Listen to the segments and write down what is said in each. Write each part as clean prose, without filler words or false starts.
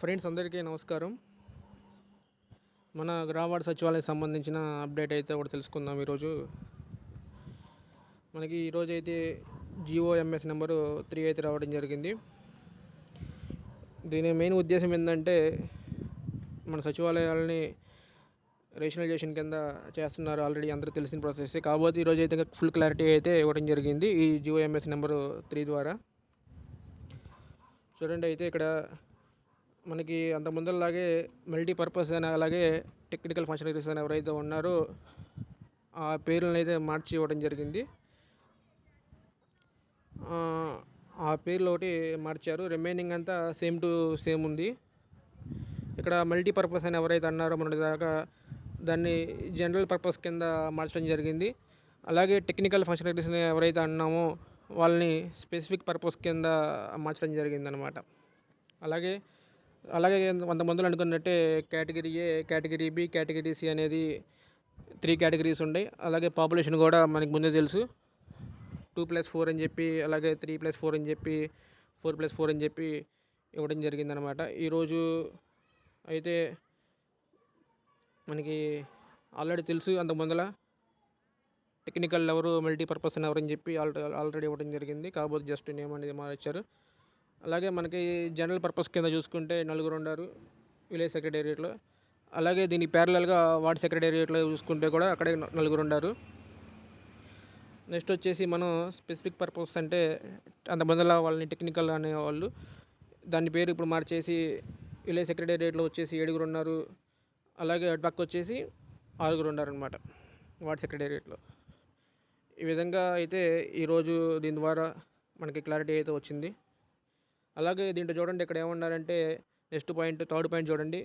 Friends అందరికీ నమస్కారం. మన గ్రామవార్డు సచివాలయం సంబంధించిన అప్డేట్ అయితే ఒకటి తెలుసుకుందాం ఈరోజు. మనకి ఈరోజు అయితే జీఓఎంఎస్ నెంబరు 3 అయితే రావడం జరిగింది. దీని మెయిన్ ఉద్దేశం ఏంటంటే మన సచివాలయాలని రేషనలైజేషన్ కింద చేస్తున్నారు, ఆల్రెడీ అందరూ తెలిసిన ప్రాసెస్. కాకపోతే ఈరోజు అయితే ఫుల్ క్లారిటీ అయితే ఇవ్వడం జరిగింది ఈ జీఓఎంఎస్ నెంబరు 3 ద్వారా. చూడండి, అయితే ఇక్కడ మనకి అంత ముందరలాగే మల్టీపర్పస్ అని అలాగే టెక్నికల్ ఫంక్షనరీస్ అని ఎవరైతే ఉన్నారో ఆ పేర్లను అయితే మార్చి ఇవ్వడం జరిగింది. ఆ పేర్లు ఒకటి మార్చారు, రిమైనింగ్ అంతా సేమ్ టు సేమ్ ఉంది. ఇక్కడ మల్టీపర్పస్ అని ఎవరైతే అన్నారో మొన్నటిదాకా దాన్ని జనరల్ పర్పస్ కింద మార్చడం జరిగింది. అలాగే టెక్నికల్ ఫంక్షనరీస్ని ఎవరైతే అన్నామో వాళ్ళని స్పెసిఫిక్ పర్పస్ కింద మార్చడం జరిగిందనమాట. అలాగే కొంతమందిలో అనుకున్నట్టే category A, category B, category C అనేది 3 కేటగిరీస్ ఉన్నాయి. అలాగే పాపులేషన్ కూడా మనకి ముందే తెలుసు, 2+4 అని చెప్పి, అలాగే 3+4 అని చెప్పి, 4+4 అని చెప్పి ఇవ్వడం జరిగిందనమాట. ఈరోజు అయితే మనకి ఆల్రెడీ తెలుసు, అంత ముందల టెక్నికల్ ఎవరు, మల్టీపర్పస్ అని ఎవరని చెప్పి ఆల్రెడీ ఇవ్వడం జరిగింది. కాకపోతే జస్ట్ నేమ్ అనేది మార్చారు. అలాగే మనకి జనరల్ పర్పస్ కింద చూసుకుంటే 4 ఉన్నారు విలేజ్ సెక్రటేరియట్లో. అలాగే దీనికి ప్యారలల్గా వార్డ్ సెక్రటేరియట్లో చూసుకుంటే కూడా అక్కడే 4 ఉన్నారు. నెక్స్ట్ వచ్చేసి మనం స్పెసిఫిక్ పర్పస్ అంటే అంత మొదల వాళ్ళని టెక్నికల్ అనేవాళ్ళు, దాని పేరు ఇప్పుడు మార్చేసి విలేజ్ సెక్రటేరియట్లో వచ్చేసి 7 ఉన్నారు. అలాగే అటు పక్క వచ్చేసి 6 ఉన్నారనమాట వార్డ్ సెక్రటేరియట్లో. ఈ విధంగా అయితే ఈరోజు దీని ద్వారా మనకి క్లారిటీ అయితే వచ్చింది. అలాగే దీంట్లో చూడండి, ఇక్కడ ఏమన్నారంటే నెక్స్ట్ పాయింట్, థర్డ్ పాయింట్ చూడండి,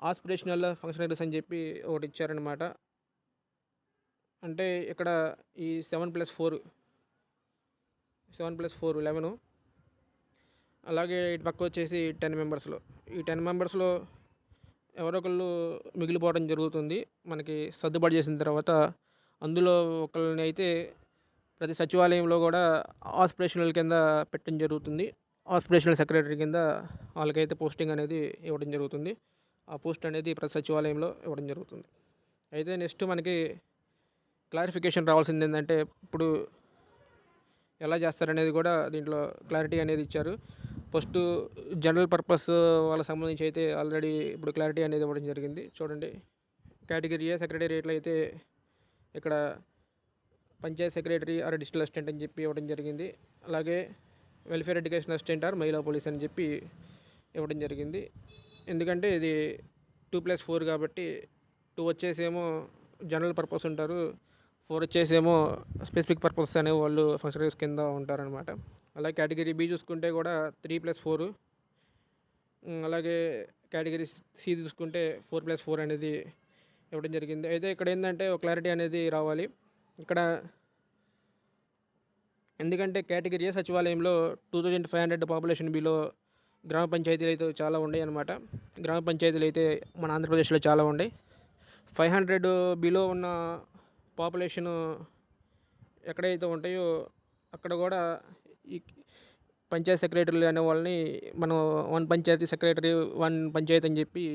ఆస్పిరేషనల్ ఫంక్షనరీస్ అని చెప్పి ఒకటి ఇచ్చారనమాట. అంటే ఇక్కడ ఈ 7+4 11, అలాగే ఇటు పక్క వచ్చేసి 10 మెంబర్స్లో, ఈ 10 మెంబర్స్లో ఎవరో ఒకళ్ళు మిగిలిపోవడం జరుగుతుంది. మనకి సర్దుబాటు చేసిన తర్వాత అందులో ఒకళ్ళని అయితే ప్రతి సచివాలయంలో కూడా ఆస్పిరేషనల్ కింద పెట్టడం జరుగుతుంది. ఆస్పిరేషనల్ సెక్రటరీ కింద వాళ్ళకైతే పోస్టింగ్ అనేది ఇవ్వడం జరుగుతుంది. ఆ పోస్ట్ అనేది ప్రతి సచివాలయంలో ఇవ్వడం జరుగుతుంది. అయితే నెక్స్ట్ మనకి క్లారిఫికేషన్ రావాల్సింది ఏంటంటే, ఇప్పుడు ఎలా చేస్తారనేది కూడా దీంట్లో క్లారిటీ అనేది ఇచ్చారు. ఫస్ట్ జనరల్ పర్పస్ వాళ్ళకి సంబంధించి అయితే ఆల్రెడీ ఇప్పుడు క్లారిటీ అనేది ఇవ్వడం జరిగింది. చూడండి, కేటగిరీ ఏ సెక్రటేరియట్లో అయితే ఇక్కడ panchayat secretary or district assistant అని చెప్పి ఇవ్వడం జరిగింది. అలాగే వెల్ఫేర్ ఎడ్యుకేషన్ అసిస్టెంట్ ఆర్ మహిళా పోలీస్ అని చెప్పి ఇవ్వడం జరిగింది. ఎందుకంటే ఇది 2+4 కాబట్టి 2 వచ్చేసేమో జనరల్ పర్పస్ ఉంటారు, 4 వచ్చేసేమో స్పెసిఫిక్ పర్పస్ అనే వాళ్ళు ఫంక్షనరీస్ కింద ఉంటారనమాట. అలాగే కేటగిరీ బి చూసుకుంటే కూడా 3+4, అలాగే కేటగిరీ సి చూసుకుంటే 4+4 అనేది ఇవ్వడం జరిగింది. అయితే ఇక్కడ ఏంటంటే ఒక క్లారిటీ అనేది రావాలి ఇక్కడ. ఎందుకంటే కేటగిరీ ఏ సచివాలయంలో 2500 పాపులేషన్ బిలో గ్రామ పంచాయతీలు అయితే చాలా ఉన్నాయి అన్నమాట. గ్రామ పంచాయతీలు అయితే మన ఆంధ్రప్రదేశ్లో చాలా ఉన్నాయి. 500 బిలో ఉన్న పాపులేషను ఎక్కడైతే ఉంటాయో అక్కడ కూడా ఈ పంచాయతీ సెక్రటరీలు అనే వాళ్ళని మనం 1 పంచాయతీ సెక్రటరీ 1 పంచాయతీ అని చెప్పి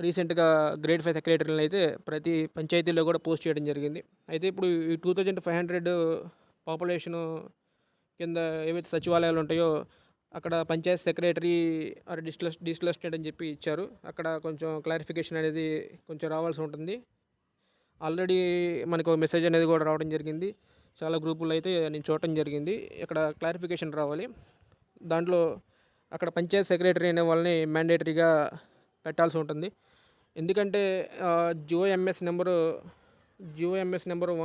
రీసెంట్గా గ్రేడ్ 5 సెక్రటరీలను అయితే ప్రతి పంచాయతీలో కూడా పోస్ట్ చేయడం జరిగింది. అయితే ఇప్పుడు ఈ 2500 పాపులేషను కింద ఏవైతే సచివాలయాలు ఉంటాయో అక్కడ panchayat secretary or district assistant అని చెప్పి ఇచ్చారు. అక్కడ కొంచెం క్లారిఫికేషన్ అనేది కొంచెం రావాల్సి ఉంటుంది. ఆల్రెడీ మనకు మెసేజ్ అనేది కూడా రావడం జరిగింది, చాలా గ్రూపుల్లో అయితే నేను చూడటం జరిగింది. ఇక్కడ క్లారిఫికేషన్ రావాలి. దాంట్లో అక్కడ పంచాయత్ సెక్రటరీ అనే వాళ్ళని మ్యాండేటరీగా పెట్టాల్సి ఉంటుంది. ఎందుకంటే జిఓఎంఎస్ నెంబరు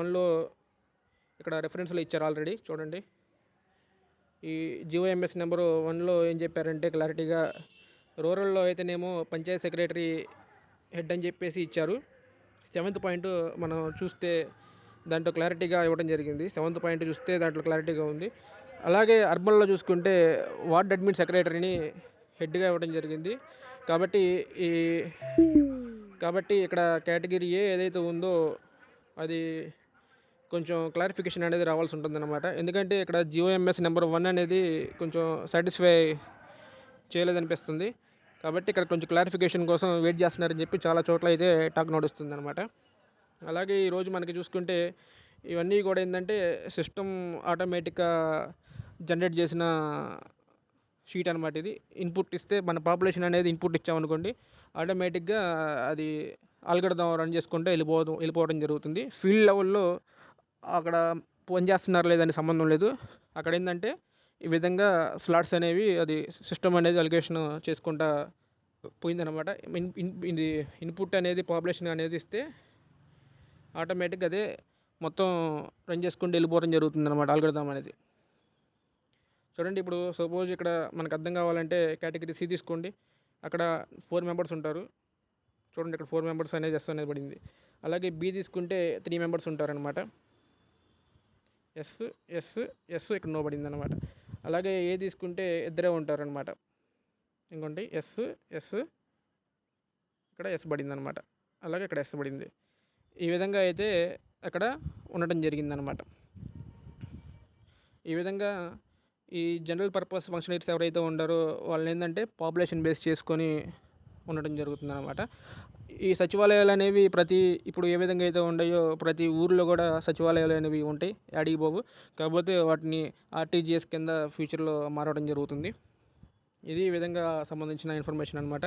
1లో ఇక్కడ రెఫరెన్స్లో ఇచ్చారు ఆల్రెడీ. చూడండి, ఈ జిఓఎంఎస్ నెంబరు 1లో ఏం చెప్పారంటే క్లారిటీగా, రూరల్లో అయితేనేమో పంచాయత్ సెక్రటరీ హెడ్ అని చెప్పేసి ఇచ్చారు. 7th పాయింట్ మనం చూస్తే దాంట్లో క్లారిటీగా ఇవ్వడం జరిగింది. 7th పాయింట్ చూస్తే దాంట్లో క్లారిటీగా ఉంది. అలాగే అర్బన్లో చూసుకుంటే వార్డ్ అడ్మిన్ సెక్రటరీని హెడ్గా ఇవ్వడం జరిగింది. కాబట్టి ఇక్కడ కేటగిరీ ఏ ఏదైతే ఉందో అది కొంచెం క్లారిఫికేషన్ అనేది రావాల్సి ఉంటుందన్నమాట. ఎందుకంటే ఇక్కడ జిఓఎంఎస్ నెంబర్ 1 అనేది కొంచెం సాటిస్ఫై చేయలేదనిపిస్తుంది. కాబట్టి ఇక్కడ కొంచెం క్లారిఫికేషన్ కోసం వెయిట్ చేస్తున్నారని చెప్పి చాలా చోట్ల అయితే టాక్ నడుస్తుందన్నమాట. అలాగే ఈరోజు మనకి చూసుకుంటే ఇవన్నీ కూడా ఏంటంటే సిస్టమ్ ఆటోమేటిక్గా జనరేట్ చేసిన షీట్ అనమాట ఇది. ఇన్పుట్ ఇస్తే మన పాపులేషన్ అనేది ఇన్పుట్ ఇచ్చామనుకోండి, ఆటోమేటిక్గా అది ఆల్గోరిథం రన్ చేసుకుంటే వెళ్ళిపోవడం జరుగుతుంది. ఫీల్డ్ లెవెల్లో అక్కడ పనిచేస్తున్నారు లేదని సంబంధం లేదు. అక్కడ ఏంటంటే ఈ విధంగా స్లాట్స్ అనేవి అది సిస్టమ్ అనేది అలిగేషన్ చేసుకుంటా పోయిందనమాట. ఇది ఇన్పుట్ అనేది పాపులేషన్ అనేది ఇస్తే ఆటోమేటిక్గా అదే మొత్తం రన్ చేసుకుంటూ వెళ్ళిపోవడం జరుగుతుంది అనమాట ఆల్గోరిథం అనేది. చూడండి, ఇప్పుడు సపోజ్ ఇక్కడ మనకు అర్థం కావాలంటే కేటగిరీ సి తీసుకోండి. అక్కడ 4 మెంబర్స్ ఉంటారు. చూడండి, ఇక్కడ 4 మెంబర్స్ అనేది ఎస్ అనేది పడింది. అలాగే బి తీసుకుంటే 3 మెంబర్స్ ఉంటారనమాట. ఎస్ ఎస్ ఎస్ ఇక్కడ నో పడింది అనమాట. అలాగే ఏ తీసుకుంటే ఇద్దరే ఉంటారనమాట. ఇంకోటి ఎస్ ఎస్ ఇక్కడ ఎస్ పడింది అనమాట. అలాగే ఇక్కడ ఎస్ పడింది. ఈ విధంగా అయితే అక్కడ ఉండటం జరిగిందనమాట. ఈ విధంగా ఈ జనరల్ పర్పస్ ఫంక్షనరీస్ ఎవరైతే ఉండారో వాళ్ళు ఏంటంటే పాపులేషన్ బేస్ చేసుకొని ఉండటం జరుగుతుందన్నమాట. ఈ సచివాలయాలు అనేవి ఇప్పుడు ఏ విధంగా అయితే ఉన్నాయో ప్రతి ఊర్లో కూడా సచివాలయాలు అనేవి ఉంటాయి, యాడికి పోవు. కాకపోతే వాటిని ఆర్టీజీఎస్ కింద ఫ్యూచర్లో మారడం జరుగుతుంది. ఇది ఈ విధంగా సంబంధించిన ఇన్ఫర్మేషన్ అనమాట.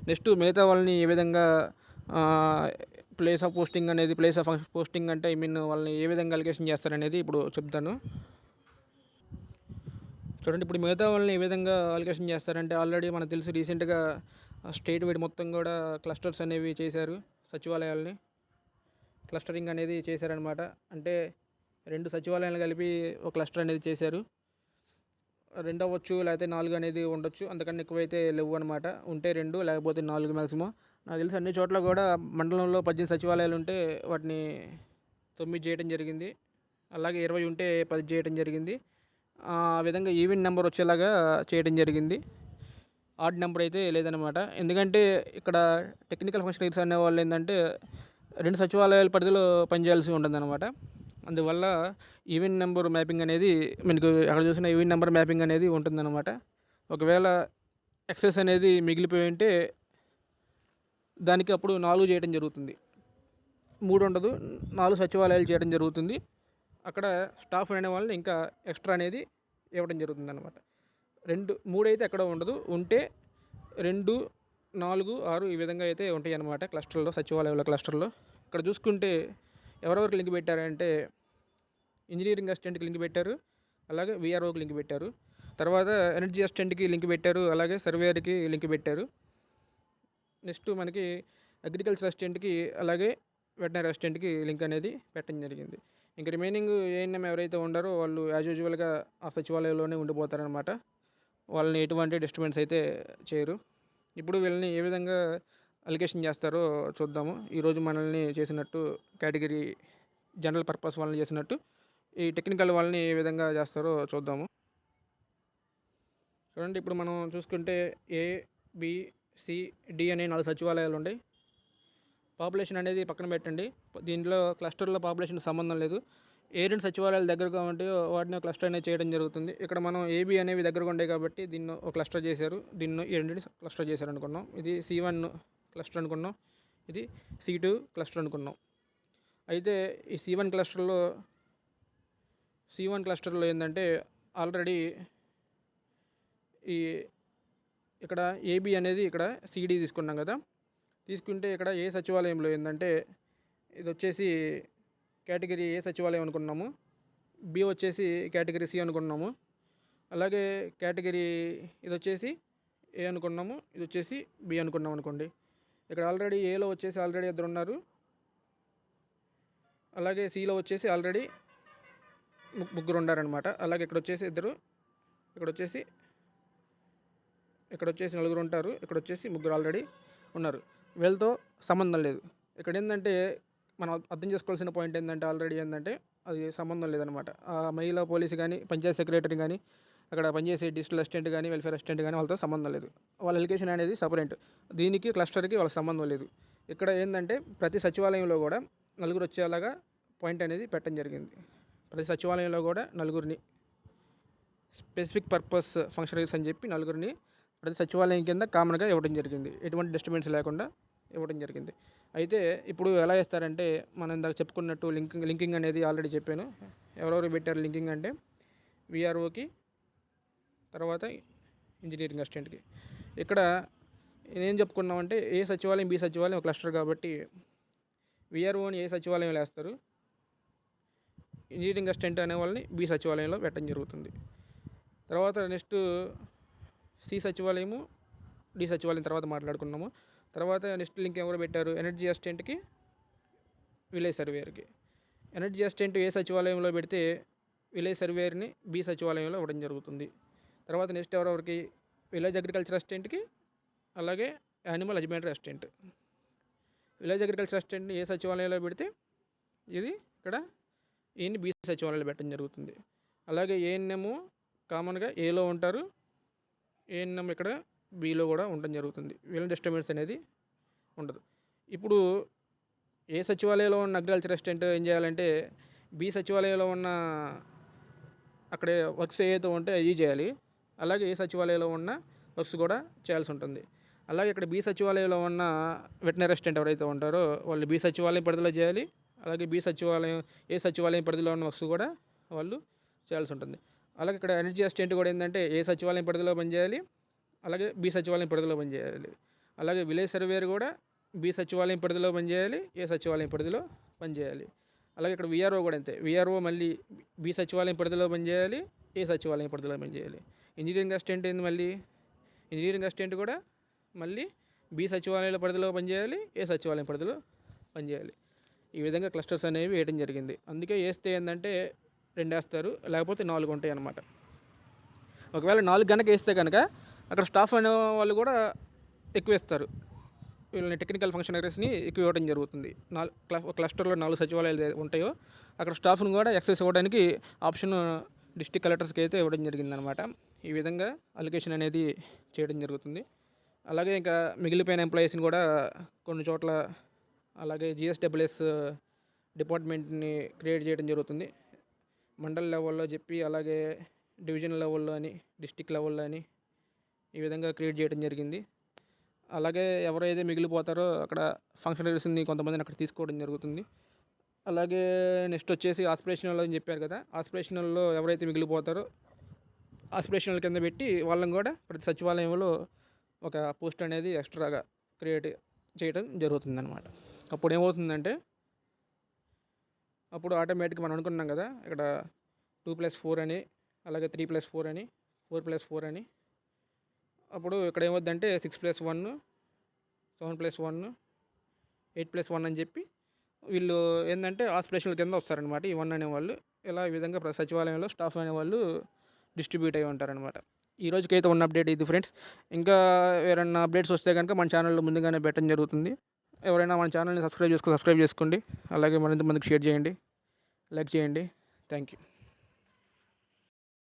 నెక్స్ట్ మిగతా వాళ్ళని ఏ విధంగా ప్లేస్ ఆఫ్ పోస్టింగ్ అంటే వాళ్ళని ఏ విధంగా అలిగేషన్ చేస్తారనేది ఇప్పుడు చెప్తాను. చూడండి, ఇప్పుడు మిగతా వాళ్ళని ఏ విధంగా అలిగేషన్ చేస్తారంటే ఆల్రెడీ మనకు తెలుసు, రీసెంట్గా స్టేట్ వైడ్ మొత్తం కూడా క్లస్టర్స్ అనేవి చేశారు. సచివాలయాలని క్లస్టరింగ్ అనేది చేశారనమాట. అంటే 2 సచివాలయాలు కలిపి ఒక క్లస్టర్ అనేది చేశారు. 2 అవ్వచ్చు, లేకపోతే 4 అనేది ఉండొచ్చు. అంతకన్నా ఎక్కువైతే లేవు అనమాట. ఉంటే 2 లేకపోతే 4 మ్యాక్సిమం. నాకు తెలిసి అన్ని చోట్ల కూడా మండలంలో 18 సచివాలయాలు ఉంటే వాటిని 9 చేయడం జరిగింది. అలాగే 20 ఉంటే 10 చేయడం జరిగింది. ఆ విధంగా ఈవెన్ నెంబర్ వచ్చేలాగా చేయడం జరిగింది. ఆడ్ నెంబర్ అయితే లేదనమాట. ఎందుకంటే ఇక్కడ టెక్నికల్ ఫంక్షనరీస్ అనే వాళ్ళు ఏంటంటే 2 సచివాలయాల పరిధిలో పనిచేయాల్సి ఉంటుందన్నమాట. అందువల్ల ఈవెన్ నెంబర్ మ్యాపింగ్ అనేది మనకు అక్కడ చూసిన ఈవెన్ నెంబర్ మ్యాపింగ్ అనేది ఉంటుందన్నమాట. ఒకవేళ ఎక్సెస్ అనేది మిగిలిపోయి ఉంటే దానికి అప్పుడు 4 చేయడం జరుగుతుంది. 3 ఉండదు, 4 సచివాలయాలు చేయడం జరుగుతుంది. అక్కడ స్టాఫ్ అనే వాళ్ళని ఇంకా ఎక్స్ట్రా అనేది ఇవ్వడం జరుగుతుంది అనమాట. 3 అయితే ఎక్కడ ఉండదు. ఉంటే 2, 4, 6 ఈ విధంగా అయితే ఉంటాయి అన్నమాట క్లస్టర్లో, సచివాలయాల క్లస్టర్లో. ఇక్కడ చూసుకుంటే ఎవరెవరికి లింక్ పెట్టారంటే ఇంజనీరింగ్ అసిస్టెంట్కి లింక్ పెట్టారు, అలాగే వీఆర్ఓకి లింక్ పెట్టారు. తర్వాత ఎనర్జీ అసిస్టెంట్కి లింక్ పెట్టారు, అలాగే సర్వేయర్కి లింక్ పెట్టారు. నెక్స్ట్ మనకి అగ్రికల్చర్ అసిస్టెంట్కి అలాగే వెటనరీ అసిస్టెంట్కి లింక్ అనేది పెట్టడం జరిగింది. ఇంక రిమైనింగ్ ఏఎన్ఎం ఎవరైతే ఉండారో వాళ్ళు యాజ్ యూజువల్గా ఆ సచివాలయంలోనే ఉండిపోతారనమాట. వాళ్ళని ఎటువంటి డిస్టర్బెన్స్ అయితే చేయరు. ఇప్పుడు వీళ్ళని ఏ విధంగా అలిగేషన్ చేస్తారో చూద్దాము. ఈరోజు మనల్ని చేసినట్టు కేటగిరీ జనరల్ పర్పస్ వాళ్ళని చేసినట్టు ఈ టెక్నికల్ వాళ్ళని ఏ విధంగా చేస్తారో చూద్దాము. చూడండి, ఇప్పుడు మనం చూసుకుంటే ఏ, బి, సి, డి అనే 4 సచివాలయాలు ఉన్నాయి. పాపులేషన్ అనేది పక్కన పెట్టండి. దీంట్లో క్లస్టర్లో పాపులేషన్ సంబంధం లేదు. ఏ 2 సచివాలయాలు దగ్గరగా ఉంటాయో వాటిని క్లస్టర్ అనేది చేయడం జరుగుతుంది. ఇక్కడ మనం ఏబి అనేవి దగ్గరగా ఉంటాయి కాబట్టి దీన్ని ఒక క్లస్టర్ చేశారు. దీన్ని ఈ 2 క్లస్టర్ చేశారు అనుకున్నాం. ఇది C1 క్లస్టర్ అనుకున్నాం, ఇది C2 క్లస్టర్ అనుకున్నాం. అయితే ఈ C1 క్లస్టర్లో ఏంటంటే ఆల్రెడీ ఇక్కడ ఏబి అనేది ఇక్కడ సిడి తీసుకున్నాం కదా. తీసుకుంటే ఇక్కడ ఏ సచివాలయంలో ఏంటంటే ఇది వచ్చేసి కేటగిరీ ఏ సచివాలయం అనుకున్నాము, బి వచ్చేసి కేటగిరీ సి అనుకున్నాము, అలాగే కేటగిరీ ఇది వచ్చేసి ఏ అనుకున్నాము, ఇది వచ్చేసి బి అనుకున్నాం అనుకోండి. ఇక్కడ ఆల్రెడీ ఏలో వచ్చేసి ఆల్రెడీ 2 ఉన్నారు, అలాగే సిలో వచ్చేసి ఆల్రెడీ 3 ఉన్నారనమాట. అలాగే ఇక్కడ వచ్చేసి 2, ఇక్కడ వచ్చేసి 4 ఉంటారు, ఇక్కడ వచ్చేసి 3 ఆల్రెడీ ఉన్నారు. వీళ్ళతో సంబంధం లేదు. ఇక్కడ ఏంటంటే మనం అర్థం చేసుకోవాల్సిన పాయింట్ ఏంటంటే ఆల్రెడీ ఏంటంటే అది సంబంధం లేదనమాట. ఆ మహిళా పోలీసు కానీ, పంచాయత్ సెక్రటరీ కానీ, అక్కడ పనిచేసే డిజిటల్ అసిస్టెంట్ కానీ, వెల్ఫేర్ అసిస్టెంట్ కానీ వాళ్ళతో సంబంధం లేదు. వాళ్ళ ఎలికేషన్ అనేది సపరేట్. దీనికి క్లస్టర్కి వాళ్ళకి సంబంధం లేదు. ఇక్కడ ఏంటంటే ప్రతి సచివాలయంలో కూడా 4 వచ్చేలాగా పాయింట్ అనేది పెట్టడం జరిగింది. ప్రతి సచివాలయంలో కూడా 4 స్పెసిఫిక్ పర్పస్ ఫంక్షనరీస్ అని చెప్పి 4 ప్రతి సచివాలయం కింద కామన్గా ఇవ్వడం జరిగింది. ఎటువంటి డిస్టర్బెన్స్ లేకుండా ఇవ్వడం జరిగింది. అయితే ఇప్పుడు ఎలా ఇస్తారంటే మనం ఇందాక చెప్పుకున్నట్టు లింకింగ్ అనేది ఆల్రెడీ చెప్పాను. ఎవరెవరు పెట్టారు లింకింగ్ అంటే విఆర్ఓకి, తర్వాత ఇంజనీరింగ్ అసిస్టెంట్కి. ఇక్కడ ఏం చెప్పుకున్నామంటే ఏ సచివాలయం బి సచివాలయం ఒక క్లస్టర్ కాబట్టి విఆర్ఓని ఏ సచివాలయంలో వేస్తారు, ఇంజనీరింగ్ అసిస్టెంట్ అనే వాళ్ళని బి సచివాలయంలో పెట్టడం జరుగుతుంది. తర్వాత నెక్స్ట్ సి సచివాలయము, డి సచివాలయం తర్వాత మాట్లాడుకున్నాము. తర్వాత నెక్స్ట్ లింక్ ఎవరు పెట్టారు, ఎనర్జీ అసిస్టెంట్కి, విలేజ్ సర్వేయర్కి. ఎనర్జీ అసిస్టెంట్ ఏ సచివాలయంలో పెడితే విలేజ్ సర్వేయర్ని బి సచివాలయంలో ఇవ్వడం జరుగుతుంది. తర్వాత నెక్స్ట్ ఎవరెవరికి, విలేజ్ అగ్రికల్చర్ అసిస్టెంట్కి, అలాగే animal husbandry assistant. Village agriculture అసిస్టెంట్ని ఏ సచివాలయంలో పెడితే ఇది ఇక్కడ ఈయన్ని బి సచివాలయంలో పెట్టడం జరుగుతుంది. అలాగే ఏఎన్ఎం కామన్గా ఏలో ఉంటారు, ఏఎన్ఎం ఇక్కడ బిలో కూడా ఉండడం జరుగుతుంది. వీళ్ళ డిస్టర్బెన్స్ అనేది ఉండదు. ఇప్పుడు ఏ సచివాలయంలో ఉన్న అగ్రికల్చర్ అసిస్టెంట్ ఏం చేయాలంటే బి సచివాలయంలో ఉన్న అక్కడే వర్క్స్ ఏవైతే ఉంటే అవి చేయాలి. అలాగే ఏ సచివాలయంలో ఉన్న వర్క్స్ కూడా చేయాల్సి ఉంటుంది. అలాగే ఇక్కడ బి సచివాలయంలో ఉన్న వెటనరీ అసిస్టెంట్ ఎవరైతే ఉంటారో వాళ్ళు బి సచివాలయం పరిధిలో చేయాలి. అలాగే ఏ సచివాలయం పరిధిలో ఉన్న వర్క్స్ కూడా వాళ్ళు చేయాల్సి ఉంటుంది. అలాగే ఇక్కడ ఎనర్జీ అసిస్టెంట్ కూడా ఏంటంటే ఏ సచివాలయం పరిధిలో పనిచేయాలి, అలాగే బి సచివాలయం పరిధిలో పనిచేయాలి. అలాగే విలేజ్ సర్వేయర్ కూడా బి సచివాలయం పరిధిలో పనిచేయాలి, ఏ సచివాలయం పరిధిలో పనిచేయాలి. అలాగే ఇక్కడ విఆర్ఓ కూడా అంతే, విఆర్ఓ మళ్ళీ బి సచివాలయం పరిధిలో పనిచేయాలి, ఏ సచివాలయం పరిధిలో పనిచేయాలి. ఇంజనీరింగ్ అసిస్టెంట్ ఏంది, మళ్ళీ ఇంజనీరింగ్ అసిస్టెంట్ కూడా మళ్ళీ బి సచివాలయాల పరిధిలో పనిచేయాలి, ఏ సచివాలయం పరిధిలో పనిచేయాలి. ఈ విధంగా క్లస్టర్స్ అనేవి వేయడం జరిగింది. అందుకే వేస్తే ఏంటంటే 2 వేస్తారు, లేకపోతే 4 ఉంటాయి అన్నమాట. ఒకవేళ 4 కనుక వేస్తే కనుక అక్కడ స్టాఫ్ అనే వాళ్ళు కూడా ఎక్కువ ఇస్తారు. వీళ్ళని టెక్నికల్ ఫంక్షనరీస్ని ఎక్కువ ఇవ్వడం జరుగుతుంది. క్లస్టర్లో 4 సచివాలయాలు ఉంటాయో అక్కడ స్టాఫ్ను కూడా ఎక్సెస్ ఇవ్వడానికి ఆప్షన్ డిస్ట్రిక్ట్ కలెక్టర్స్కి అయితే ఇవ్వడం జరిగిందనమాట. ఈ విధంగా అలొకేషన్ అనేది చేయడం జరుగుతుంది. అలాగే ఇంకా మిగిలిపోయిన ఎంప్లాయీస్ని కూడా కొన్ని చోట్ల అలాగే జిఎస్డబ్ల్యూఎస్ డిపార్ట్మెంట్ని క్రియేట్ చేయడం జరుగుతుంది. మండల్ లెవెల్లో చెప్పి అలాగే డివిజన్ లెవెల్లో అని, డిస్ట్రిక్ట్ లెవెల్లో అని ఈ విధంగా క్రియేట్ చేయడం జరిగింది. అలాగే ఎవరైతే మిగిలిపోతారో అక్కడ ఫంక్షనరీస్ని కొంతమందిని అక్కడ తీసుకోవడం జరుగుతుంది. అలాగే నెక్స్ట్ వచ్చేసి ఆస్పిరేషనల్ అని చెప్పారు కదా, ఆస్పిరేషనల్లో ఎవరైతే మిగిలిపోతారో ఆస్పిరేషనల్ కింద పెట్టి వాళ్ళని కూడా ప్రతి సచివాలయంలో ఒక పోస్ట్ అనేది ఎక్స్ట్రాగా క్రియేట్ చేయడం జరుగుతుందన్నమాట. అప్పుడు ఏమవుతుందంటే అప్పుడు ఆటోమేటిక్గా మనం అనుకున్నాం కదా ఇక్కడ 2+4 అని, అలాగే 3+4 అని, 4+4 అని. అప్పుడు ఇక్కడ ఏమవుతుందంటే 6+1, 7+1, 8+1 అని చెప్పి వీళ్ళు ఏంటంటే ఆస్పిరేషనల్ కింద వస్తారనమాట. ఈ 1 అనేవాళ్ళు ఇలా ఈ విధంగా ప్రతి సచివాలయంలో స్టాఫ్ అనేవాళ్ళు డిస్ట్రిబ్యూట్ అయ్యి ఉంటారనమాట. ఈ రోజుకైతే ఉన్న అప్డేట్ ఇది ఫ్రెండ్స్. ఇంకా ఏమైనా అప్డేట్స్ వస్తే కనుక మన ఛానల్లో ముందుగానే పెట్టడం జరుగుతుంది. ఎవరైనా మన ఛానల్ని సబ్స్క్రైబ్ చేసుకోండి. అలాగే మరింత మందికి షేర్ చేయండి, లైక్ చేయండి. Thank you.